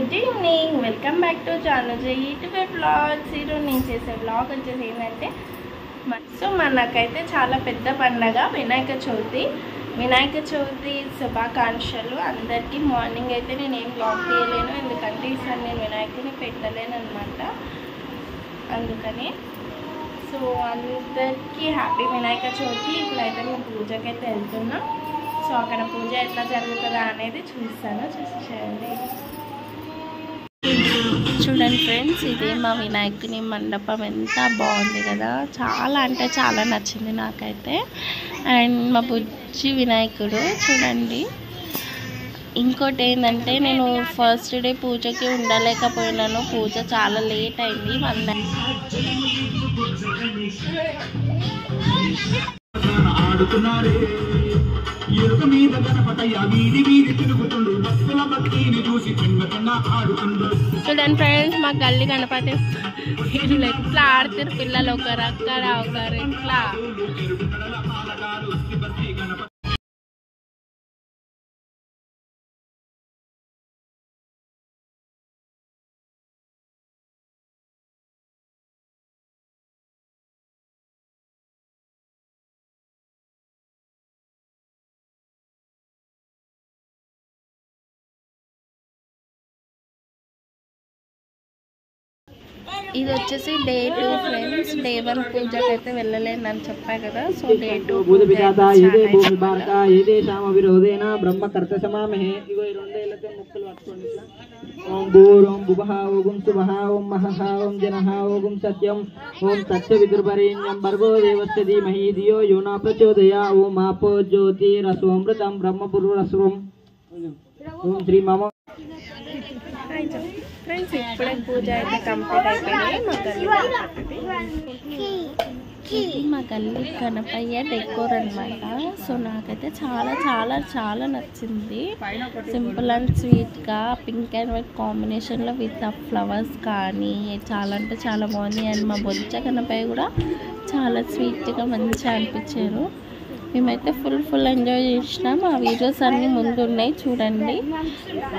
Good evening, welcome back to Januji YouTube vlogs. ఈరోజు నేను చేసే వ్లాగ్ వచ్చేసి ఏంటంటే మనకైతే చాలా పెద్ద పండగ వినాయక చవితి శుభాకాంక్షలు అందరికీ. మార్నింగ్ అయితే నేను ఏం వ్లాగ్ తీయలేను, ఎందుకంటే ఈసారి నేను వినాయకుడిని పెట్టలేను అనమాట. అందుకని సో అందరికీ హ్యాపీ వినాయక చవితి. ఇప్పుడైతే మేము పూజకి అయితే వెళ్తున్నాం. సో అక్కడ పూజ ఎట్లా జరుగుతుందా అనేది చూస్తాను, చూసేయండి. చూడండి ఫ్రెండ్స్, ఇది మా వినాయకుని మండపం. ఎంత బాగుంది కదా, చాలా అంటే చాలా నచ్చింది నాకైతే. అండ్ మా బుజ్జి వినాయకుడు చూడండి. ఇంకోటి ఏంటంటే నేను ఫస్ట్ డే పూజకి ఉండలేకపోయినాను, పూజ చాలా లేట్ అయింది. చూడండి ఫ్రెండ్స్, మా గల్లీ గణపతి వీళ్ళు ఎట్లా ఆడుతారు పిల్లలు, ఒకరు అక్కడ ఒకరు ఎట్లా. ఇది వచ్చేసి డే 2 ఫ్రెండ్స్. డే 1 పూజకి అయితే వెళ్ళలేను అని చెప్పా కదా. సో డే 2 ఓం భూర్ ఓం భువః ఓం శుభః ఓం మహః ఓం జనః ఓం సత్యం ఓం సత్య విదుర్వరేణ్యం భర్గో దేవస్య ధీమహి ధియో యో న ప్రచోదయాత్. ఓం ఆపో జ్యోతిరసోమృతం బ్రహ్మపురురస్వం. ఓం శ్రీ మమ. ఫ్రెండ్స్, ఇప్పుడే పూజ అయితే కంప్లీట్ అయిపోయింది. మా గల్లీ గణపయ్య డెకోర్ అనమాట. సో నాకైతే చాలా చాలా చాలా నచ్చింది. సింపుల్ అండ్ స్వీట్గా పింక్ అండ్ వైట్ కాంబినేషన్లో విత్ ఫ్లవర్స్ కానీ చాలా అంటే చాలా బాగుంది. అండ్ మా బొజ్జ గణపయ్య కూడా చాలా స్వీట్గా మంచిగా అనిపించారు. మేమైతే ఫుల్ ఎంజాయ్ చేసినాం. ఆ వీడియోస్ అన్నీ ముందు ఉన్నాయి చూడండి.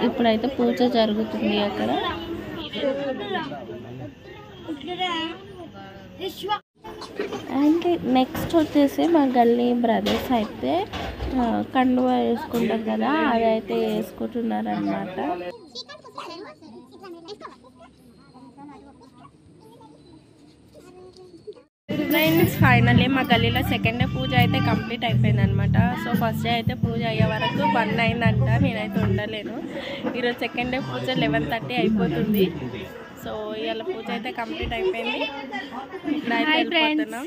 ఇప్పుడైతే పూజ జరుగుతుంది అక్కడ. అండ్ నెక్స్ట్ వచ్చేసి మా గల్లీ బ్రదర్స్ అయితే కండువా వేసుకుంటాం కదా, అదైతే వేసుకుంటున్నారు అన్నమాట. ఫ్రెండ్స్, ఫైనల్లీ మా గల్లీలో సెకండ్ డే పూజ అయితే కంప్లీట్ అయిపోయింది అనమాట. సో ఫస్ట్ డే అయితే పూజ అయ్యే వరకు 1 అయిందంట, నేనైతే ఉండలేను. ఈరోజు సెకండ్ డే పూజ 11:30 అయిపోతుంది. సో ఇవాళ పూజ అయితే కంప్లీట్ అయిపోయింది. ఇప్పుడైతే వెళ్ళిపోతున్నాం.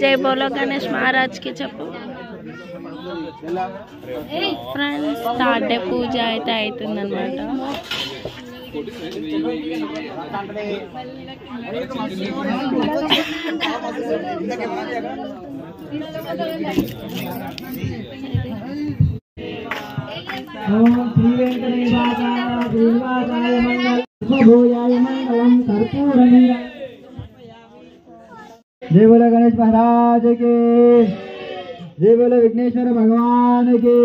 जय बोलो गणेश महाराज की చెప్పు ఫ్రెండ్స్. థర్డ్ డే పూజ అయితే అవుతుందన్నమాట. जय बोलो गणेश महाराज के, जय बोलो विघ्नेश्वर भगवान के,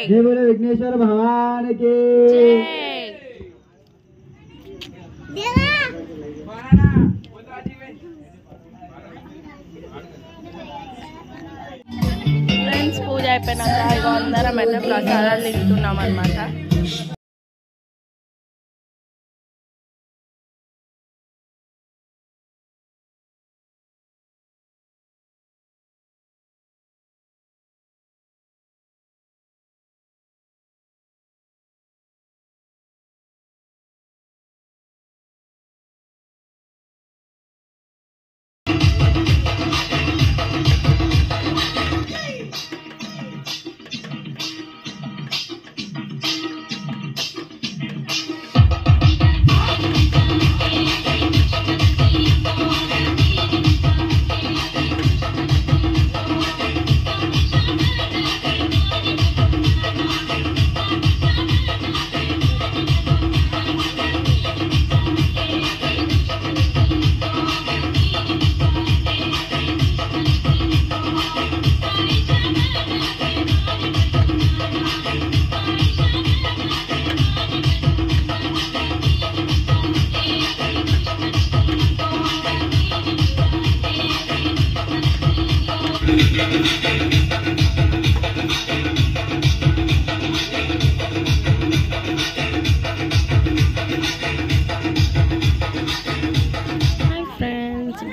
जय बोलो विघ्नेश्वर भगवान के। ఫ్రెండ్స్ పూజ అయిపోయినాక ఇక అందరం అయితే ప్రసాదాలు తింటున్నాం అన్నమాట.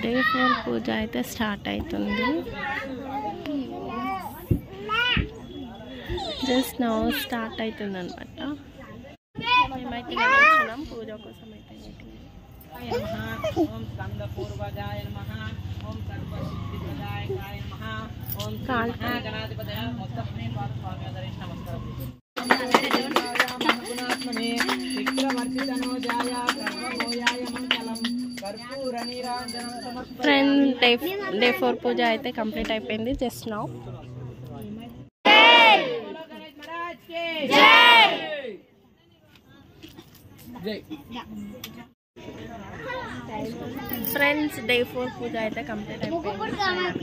డే 4 పూజ అయితే స్టార్ట్ అవుతుంది. జస్ట్ నౌ స్టార్ట్ అవుతుంది అనమాట. మేమైతే వచ్చినాం పూజ కోసం అయితే. ఫ్రెండ్ డే 4 పూజ అయితే కంప్లీట్ అయిపోయింది జస్ట్ నౌ. ఫ్రెండ్స్ డే 4 పూజ అయితే కంప్లీట్ అయిపోయింది.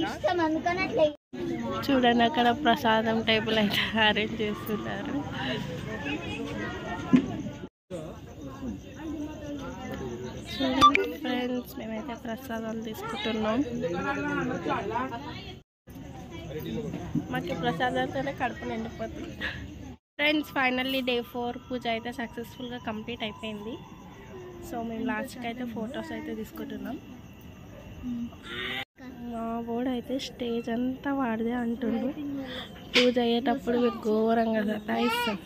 చూడండి అక్కడ ప్రసాదం టేబుల్ అయితే అరేంజ్ చేస్తున్నారు. చూడండి ఫ్రెండ్స్ మేమైతే ప్రసాదాలు తీసుకుంటున్నాం. మాకు ప్రసాదాలతోనే కడుపు నిండిపోతుంది. ఫ్రెండ్స్ ఫైనల్లీ డే 4 పూజ అయితే సక్సెస్ఫుల్గా కంప్లీట్ అయిపోయింది. సో మేము లాస్ట్కి అయితే ఫొటోస్ అయితే తీసుకుంటున్నాం. మా బోర్డు అయితే స్టేజ్ అంతా వాడిదే అంటుండ్రు. పూజ అయ్యేటప్పుడు మీకు ఘోరంగా సతాయిస్తాం.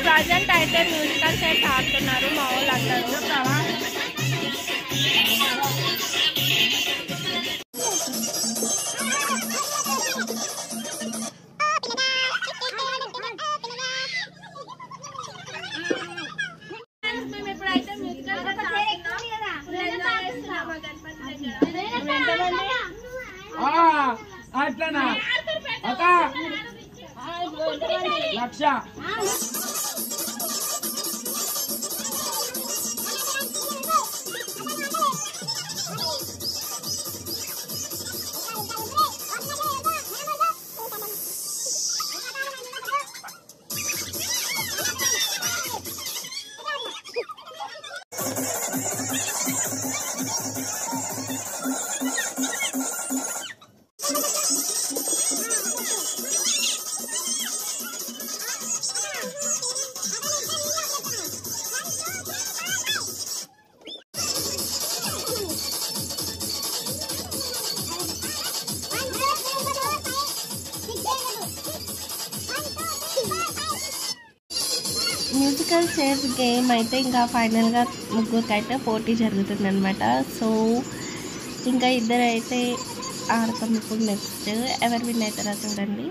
ప్రజెంట్ అయితే మ్యూజికల్ చైర్స్ ఆడుతున్నారు మా వాళ్ళందరూ. మేము ఎప్పుడైతే మ్యూజికల్ అట్లనా లక్ష మ్యూజికల్ చైర్స్ గేమ్ అయితే ఇంకా ఫైనల్గా ముగ్గురికి అయితే పోటీ జరుగుతుంది అనమాట. సో ఇంకా ఇద్దరు అయితే ఆడతాం. ఇప్పుడు నెక్స్ట్ ఎవరు విన్ అవుతారో చూడండి.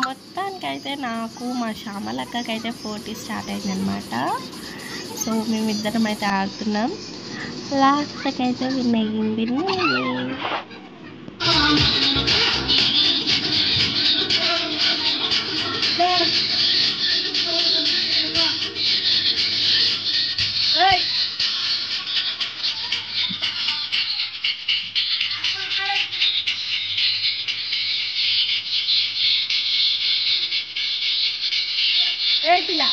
మొత్తానికైతే నాకు మా శ్యామలక్కకి అయితే పోటీ స్టార్ట్ అయిందనమాట. సో మేమిద్దరం అయితే ఆడుతున్నాం. లాస్ట్కి అయితే విన్ అయ్యింది. పిల్ల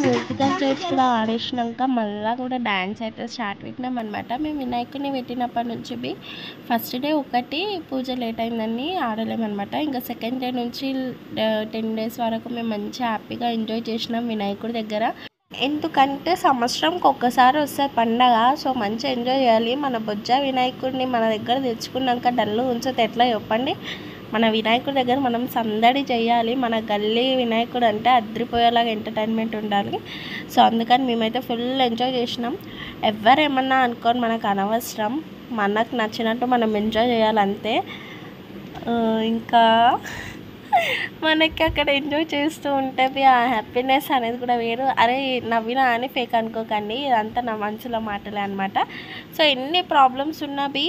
మ్యూజికల్ చైర్స్ కూడా ఆడేసినాక మళ్ళీ కూడా డ్యాన్స్ అయితే స్టార్ట్ పెట్టినాం అనమాట. మేము వినాయకుడిని పెట్టినప్పటి నుంచి ఫస్ట్ డే ఒకటి పూజ లేట్ అయిందని ఆడలేమన్నమాట. ఇంకా సెకండ్ డే నుంచి 10 days వరకు మేము మంచిగా హ్యాపీగా ఎంజాయ్ చేసినాం వినాయకుడి దగ్గర. ఎందుకంటే సంవత్సరంకి ఒక్కసారి వస్తే పండగ. సో మంచిగా ఎంజాయ్ చేయాలి. మన బొజ్జ వినాయకుడిని మన దగ్గర తెచ్చుకున్నాక డల్లు ఉంచితే ఎట్లా చెప్పండి. మన వినాయకుడి దగ్గర మనం సందడి చేయాలి. మన గల్లీ వినాయకుడు అంటే అద్రిపోయేలాగా ఎంటర్టైన్మెంట్ ఉండాలి. సో అందుకని మేమైతే ఫుల్ ఎంజాయ్ చేసినాం. ఎవరేమన్నా అనుకోని మనకు అనవసరం. మనకు నచ్చినట్టు మనం ఎంజాయ్ చేయాలంతే. ఇంకా మనకి అక్కడ ఎంజాయ్ చేస్తూ ఉంటుంది. ఆ హ్యాపీనెస్ అనేది కూడా వేరు. అరే నవ్వినా అని ఫేక్ అనుకోకండి, ఇదంతా నా మనసులో మాటలే అనమాట. సో ఎన్ని ప్రాబ్లమ్స్ ఉన్నవి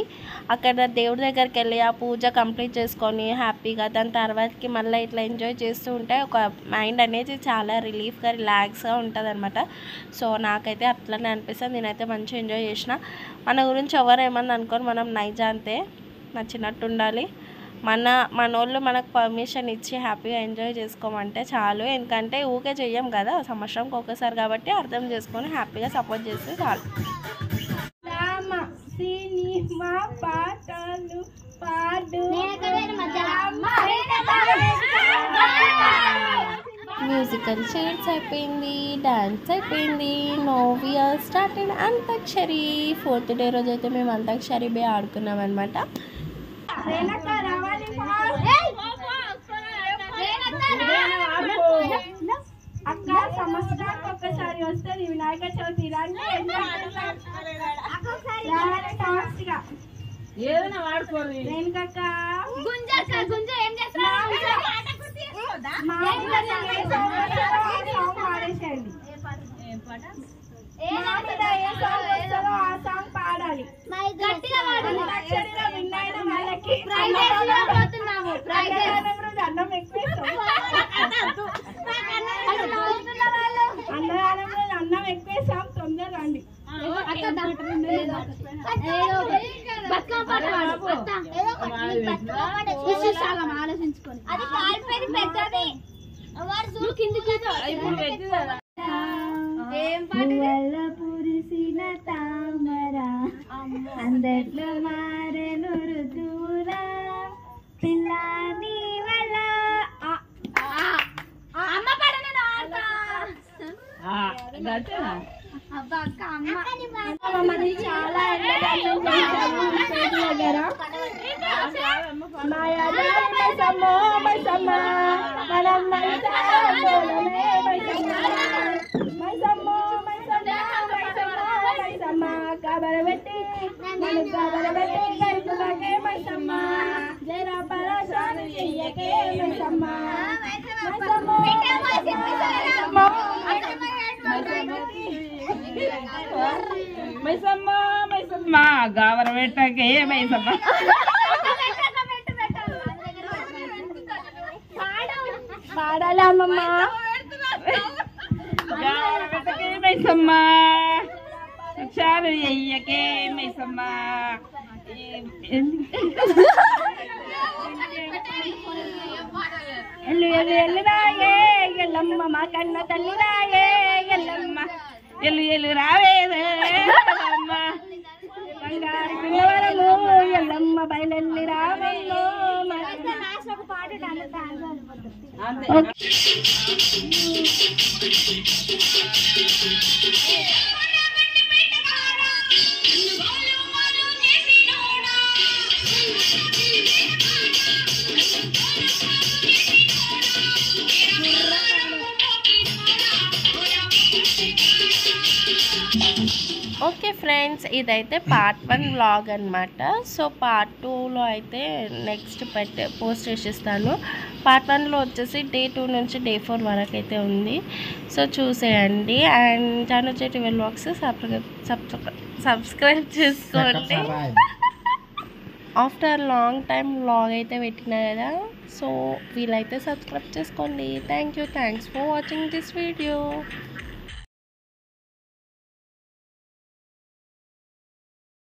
అక్కడ దేవుడి దగ్గరికి వెళ్ళి ఆ పూజ కంప్లీట్ చేసుకొని హ్యాపీగా దాని తర్వాతకి మళ్ళీ ఇట్లా ఎంజాయ్ చేస్తూ ఉంటే ఒక మైండ్ అనేది చాలా రిలీఫ్గా రిలాక్స్గా ఉంటుంది అనమాట. సో నాకైతే అట్లనే అనిపిస్తుంది. నేనైతే మంచిగా ఎంజాయ్ చేసిన. మన గురించి ఎవరు ఏమన్నా అనుకొని మనం నైజాంతే నచ్చినట్టు ఉండాలి. మనోళ్ళు మనకు పర్మిషన్ ఇచ్చి హ్యాపీగా ఎంజాయ్ చేసుకోమంటే చాలు. ఎందుకంటే ఊకే చెయ్యం కదా, సంవత్సరంకి ఒకసారి కాబట్టి అర్థం చేసుకొని హ్యాపీగా సపోర్ట్ చేస్తే చాలు. మ్యూజికల్ చైర్స్ అయిపోయింది, డ్యాన్స్ అయిపోయింది. Now we are started Antakshari. 4th day రోజు అయితే మేము అంతాక్షరి ఆడుకున్నాం అనమాట. అక్క సంవత్సరానికి ఒక్కసారి వస్తుంది వినాయక చవితి రండి ఫాస్ట్గా ఏదైనా వాడుకోరు రేణుకక్క గుంజ ఏం చేస్తున్నారు పాడేసేయండి ఏ సాంగ్ వస్తుందో ఆ సాంగ్ పాడాలి గట్టిగా అక్షరిలో విన్ అయిన వాళ్ళకి అన్నం ఎక్కువ అన్నదానం రోజు అన్నం ఎక్కువ సాంగ్ తొందర రండి ఆలోచించుకొని అది కాలిపోయింది పెద్దది పురిసిన తామర అందట్లో మారెను ఋతువులా పిల్లని వల్ల అమ్మ పడను మమ్మల్ని చాలా ఎండగానం చేశాము స్టేజ్ దగ్గర కబరబెట్టి కరుకులకే మైసమ్మ జర పరశాను చెయ్యకే మైసమ్మ మైసమ్మ మైసమ్మ గావర పెట్టకే మైసమ్మ పాడాలి అమ్మమ్మ గావర పెట్టకే మైసమ్మ చాలు ఎయ్యకే మైసమ్మ ఎల్లు ఎల్లు ఎల్లు రాయే ఎల్లమ్మ మా కన్న తల్లి రాయే ఎల్లమ్మ ఎల్లు ఎల్లు రావేదే బంగారు పిల్లవరము ఎల్లమ్మ బయలెల్లి రావెల్లో ఓకే ఫ్రెండ్స్, ఇదైతే పార్ట్ 1 వ్లాగ్ అనమాట. సో పార్ట్ 2లో అయితే నెక్స్ట్ పోస్ట్ చేసిస్తాను. పార్ట్ 1లో వచ్చేసి డే 2 నుంచి డే 4 వరకు అయితే ఉంది. సో చూసేయండి. అండ్ జానుజీ టీవీ వ్లాగ్స్ సబ్స్క్రైబ్ చేసుకోండి. ఆఫ్టర్ లాంగ్ టైం వ్లాగ్ అయితే పెట్టినా కదా, సో వీలైతే సబ్స్క్రైబ్ చేసుకోండి. Thanks for watching this video.